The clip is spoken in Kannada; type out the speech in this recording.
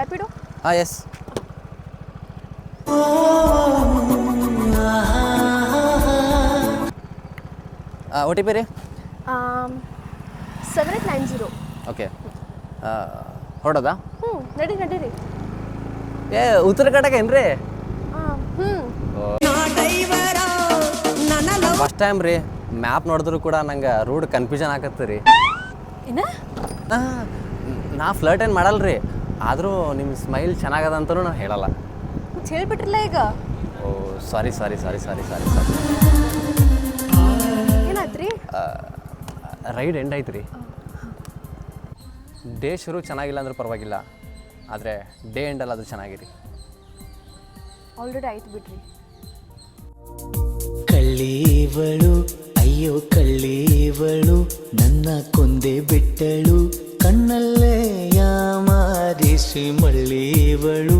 ರ್ಯಾಪಿಡೋ. ಹಾಂ ಎಸ್. ಒ ಟಿ ಪಿ ರೀ. 7890. ಓಕೆ, ಹೊರಡೋದಾ? ನಡೀರಿ. ಏ ಉತ್ತರ ಕನ್ನಡ ಏನ್ರಿ? ಫಸ್ಟ್ ಟೈಮ್ ರೀ ಮ್ಯಾಪ್ ನೋಡಿದ್ರು ಕೂಡ ನಂಗೆ ರೂಟ್ ಕನ್ಫ್ಯೂಷನ್ ಆಗತ್ತೆ ರೀ. ನಾ ಫ್ಲರ್ಟ್ ಏನು ಮಾಡಲ್ರಿ, ಆದರೂ ನಿಮ್ಮ ಸ್ಮೈಲ್ ಚೆನ್ನಾಗದ ಅಂತಲೂ ನಾನು ಹೇಳಲ್ಲ. ಹೇಳ್ಬಿಟ್ರಲ್ಲ ಈಗ. ಓ ಸಾರಿ. ಏನಾಯ್ತ್ರಿ? ರೈಡ್ ಎಂಡ್ ಆಯ್ತು ರೀ. ಡೇ ಶುರು ಚೆನ್ನಾಗಿಲ್ಲ ಅಂದ್ರೆ ಪರವಾಗಿಲ್ಲ, ಆದರೆ ಡೇ ಎಂಡಲ್ಲಿ ಅದು ಚೆನ್ನಾಗಿರಿ. ಆಲ್ರೆಡಿ ಆಯ್ತು ಬಿಡ್ರಿ. ಕಳ್ಳೀವಳು ಅಯ್ಯೋ ಕಳ್ಳೀವಳು ನನ್ನ ಕೊಂದೆ ಬಿಟ್ಟಳು, ಕಣ್ಣಲ್ಲೇ ಯಾಮಾರಿಸಿ ಮಳ್ಳೀವಳು.